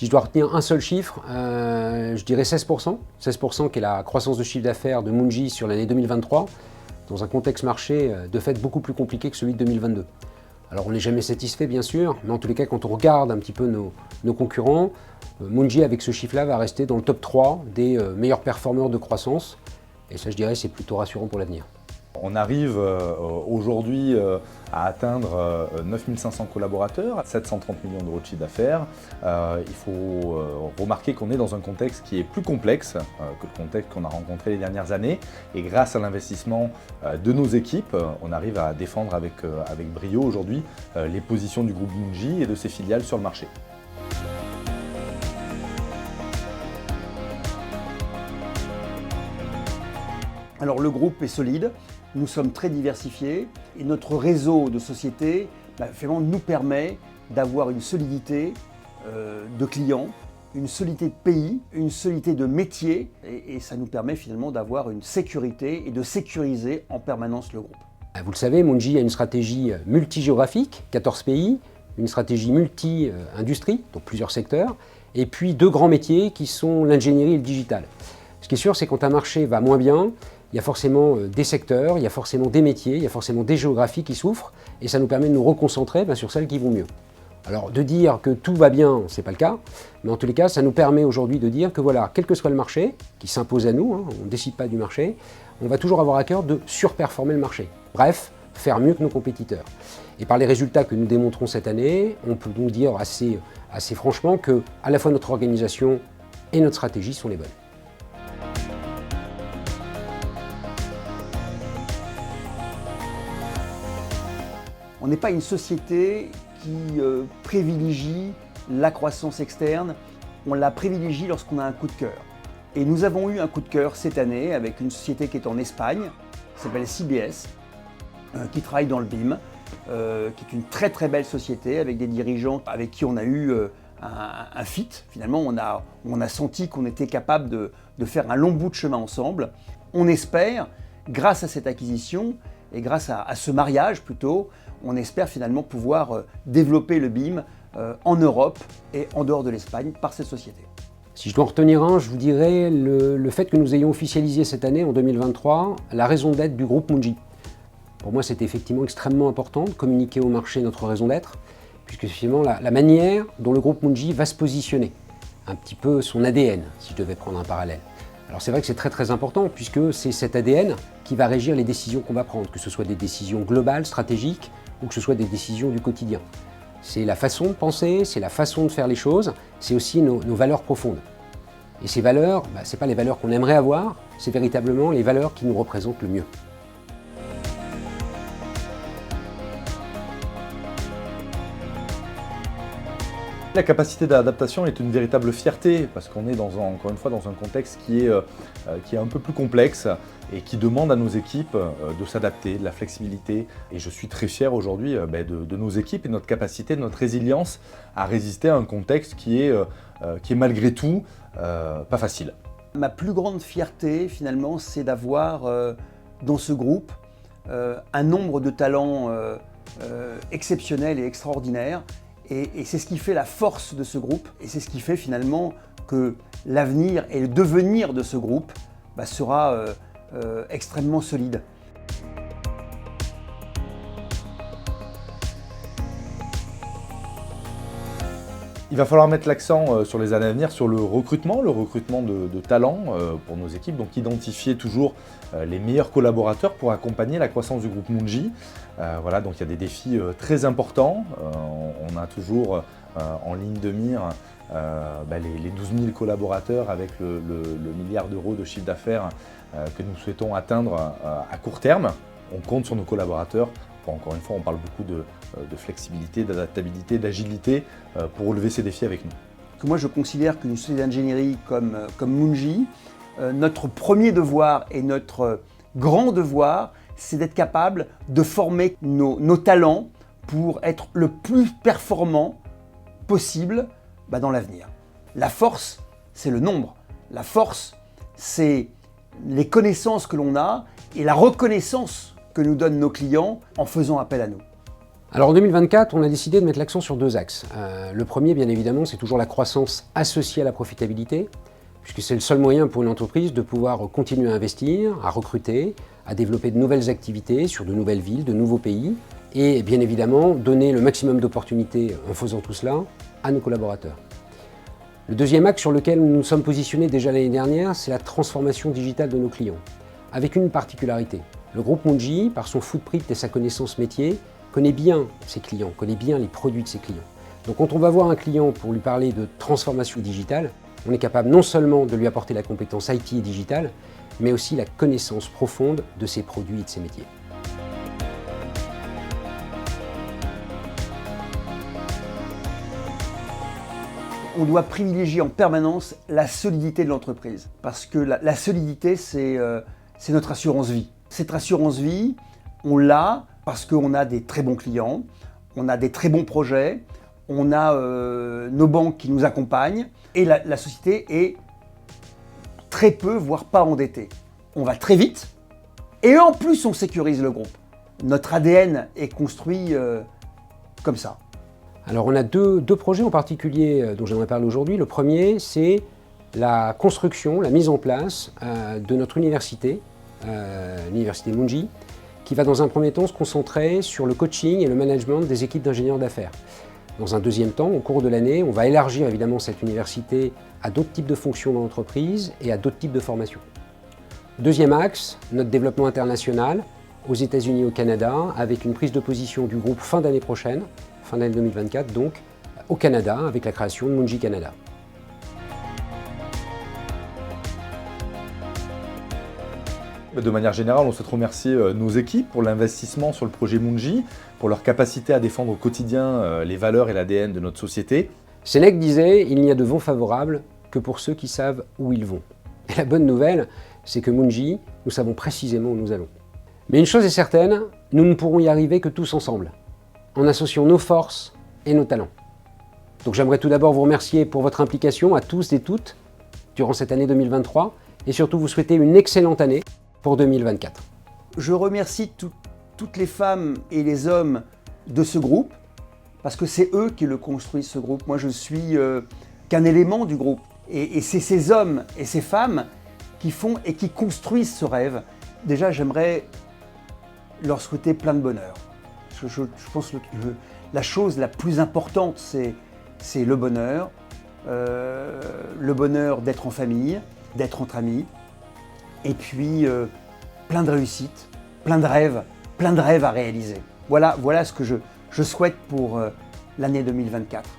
Si je dois retenir un seul chiffre, je dirais 16%. 16% qui est la croissance de chiffre d'affaires de Mungi sur l'année 2023, dans un contexte marché de fait beaucoup plus compliqué que celui de 2022. Alors on n'est jamais satisfait bien sûr, mais en tous les cas quand on regarde un petit peu nos concurrents, Mungi avec ce chiffre-là va rester dans le top 3 des meilleurs performeurs de croissance. Et ça je dirais c'est plutôt rassurant pour l'avenir. On arrive aujourd'hui à atteindre 9500 collaborateurs, 730 millions d'euros de chiffre d'affaires. Il faut remarquer qu'on est dans un contexte qui est plus complexe que le contexte qu'on a rencontré les dernières années. Et grâce à l'investissement de nos équipes, on arrive à défendre avec brio aujourd'hui les positions du groupe Mungi et de ses filiales sur le marché. Alors le groupe est solide, nous sommes très diversifiés et notre réseau de sociétés vraiment nous permet d'avoir une solidité de clients, une solidité de pays, une solidité de métier et ça nous permet finalement d'avoir une sécurité et de sécuriser en permanence le groupe. Vous le savez, Mungi a une stratégie multigéographique, 14 pays, une stratégie multi-industrie, donc plusieurs secteurs, et puis 2 grands métiers qui sont l'ingénierie et le digital. Ce qui est sûr, c'est quand un marché va moins bien, il y a forcément des secteurs, il y a forcément des métiers, il y a forcément des géographies qui souffrent et ça nous permet de nous reconcentrer sur celles qui vont mieux. Alors de dire que tout va bien, ce n'est pas le cas, mais en tous les cas, ça nous permet aujourd'hui de dire que voilà, quel que soit le marché qui s'impose à nous, on ne décide pas du marché, on va toujours avoir à cœur de surperformer le marché. Bref, faire mieux que nos compétiteurs. Et par les résultats que nous démontrons cette année, on peut donc dire assez franchement que à la fois notre organisation et notre stratégie sont les bonnes. On n'est pas une société qui privilégie la croissance externe, on la privilégie lorsqu'on a un coup de cœur. Et nous avons eu un coup de cœur cette année avec une société qui est en Espagne, qui s'appelle CBS, qui travaille dans le BIM, qui est une très très belle société avec des dirigeants avec qui on a eu un fit. Finalement, on a senti qu'on était capable de faire un long bout de chemin ensemble. On espère, grâce à cette acquisition et grâce à ce mariage plutôt, on espère finalement pouvoir développer le BIM en Europe et en dehors de l'Espagne par cette société. Si je dois en retenir un, je vous dirais le fait que nous ayons officialisé cette année, en 2023, la raison d'être du groupe Mungi. Pour moi, c'est effectivement extrêmement important de communiquer au marché notre raison d'être, puisque c'est finalement la manière dont le groupe Mungi va se positionner, un petit peu son ADN, si je devais prendre un parallèle. Alors c'est vrai que c'est très très important, puisque c'est cet ADN qui va régir les décisions qu'on va prendre, que ce soit des décisions globales, stratégiques, ou que ce soit des décisions du quotidien. C'est la façon de penser, c'est la façon de faire les choses, c'est aussi nos valeurs profondes. Et ces valeurs, ce n'est pas les valeurs qu'on aimerait avoir, c'est véritablement les valeurs qui nous représentent le mieux. La capacité d'adaptation est une véritable fierté parce qu'on est encore une fois dans un contexte qui est un peu plus complexe et qui demande à nos équipes de s'adapter, de la flexibilité. Et je suis très fier aujourd'hui de nos équipes et de notre capacité, de notre résilience à résister à un contexte qui est malgré tout pas facile. Ma plus grande fierté finalement, c'est d'avoir dans ce groupe un nombre de talents exceptionnels et extraordinaires. Et c'est ce qui fait la force de ce groupe et c'est ce qui fait finalement que l'avenir et le devenir de ce groupe sera extrêmement solide. Il va falloir mettre l'accent sur les années à venir sur le recrutement de talents pour nos équipes, donc identifier toujours les meilleurs collaborateurs pour accompagner la croissance du groupe Mungi. Voilà, donc il y a des défis très importants. On a toujours en ligne de mire les 12 000 collaborateurs avec le milliard d'euros de chiffre d'affaires que nous souhaitons atteindre à court terme. On compte sur nos collaborateurs. Encore une fois, on parle beaucoup de flexibilité, d'adaptabilité, d'agilité pour relever ces défis avec nous. Moi, je considère qu'une société d'ingénierie comme Mungi, notre premier devoir et notre grand devoir, c'est d'être capable de former nos talents pour être le plus performant possible dans l'avenir. La force, c'est le nombre. La force, c'est les connaissances que l'on a et la reconnaissance que nous donnent nos clients en faisant appel à nous. Alors en 2024, on a décidé de mettre l'accent sur 2 axes. Le premier, bien évidemment, c'est toujours la croissance associée à la profitabilité, puisque c'est le seul moyen pour une entreprise de pouvoir continuer à investir, à recruter, à développer de nouvelles activités sur de nouvelles villes, de nouveaux pays, et bien évidemment donner le maximum d'opportunités en faisant tout cela à nos collaborateurs. Le deuxième axe sur lequel nous nous sommes positionnés déjà l'année dernière, c'est la transformation digitale de nos clients, avec une particularité. Le groupe Mungi, par son footprint et sa connaissance métier, connaît bien ses clients, connaît bien les produits de ses clients. Donc quand on va voir un client pour lui parler de transformation digitale, on est capable non seulement de lui apporter la compétence IT et digitale, mais aussi la connaissance profonde de ses produits et de ses métiers. On doit privilégier en permanence la solidité de l'entreprise. Parce que la solidité, c'est notre assurance vie. Cette assurance vie, on l'a parce qu'on a des très bons clients, on a des très bons projets, on a nos banques qui nous accompagnent et la société est très peu, voire pas endettée. On va très vite et en plus on sécurise le groupe. Notre ADN est construit comme ça. Alors on a deux projets en particulier dont j'aimerais parler aujourd'hui. Le premier, c'est la construction, la mise en place de notre université, l'université Mungi, qui va dans un premier temps se concentrer sur le coaching et le management des équipes d'ingénieurs d'affaires. Dans un deuxième temps, au cours de l'année, on va élargir évidemment cette université à d'autres types de fonctions dans l'entreprise et à d'autres types de formations. Deuxième axe, notre développement international aux États-Unis et au Canada, avec une prise de position du groupe fin d'année prochaine, fin d'année 2024 donc, au Canada, avec la création de Mungi Canada. De manière générale, on souhaite remercier nos équipes pour l'investissement sur le projet Mungi, pour leur capacité à défendre au quotidien les valeurs et l'ADN de notre société. Sénèque disait « Il n'y a de vent favorable que pour ceux qui savent où ils vont ». Et la bonne nouvelle, c'est que Mungi, nous savons précisément où nous allons. Mais une chose est certaine, nous ne pourrons y arriver que tous ensemble, en associant nos forces et nos talents. Donc j'aimerais tout d'abord vous remercier pour votre implication à tous et toutes durant cette année 2023 et surtout vous souhaiter une excellente année pour 2024. Je remercie toutes les femmes et les hommes de ce groupe, parce que c'est eux qui le construisent, ce groupe. Moi, je suis qu'un élément du groupe. Et c'est ces hommes et ces femmes qui font et qui construisent ce rêve. Déjà, j'aimerais leur souhaiter plein de bonheur. Je pense que la chose la plus importante, c'est le bonheur d'être en famille, d'être entre amis, et puis plein de réussites, plein de rêves à réaliser. Voilà ce que je souhaite pour l'année 2024.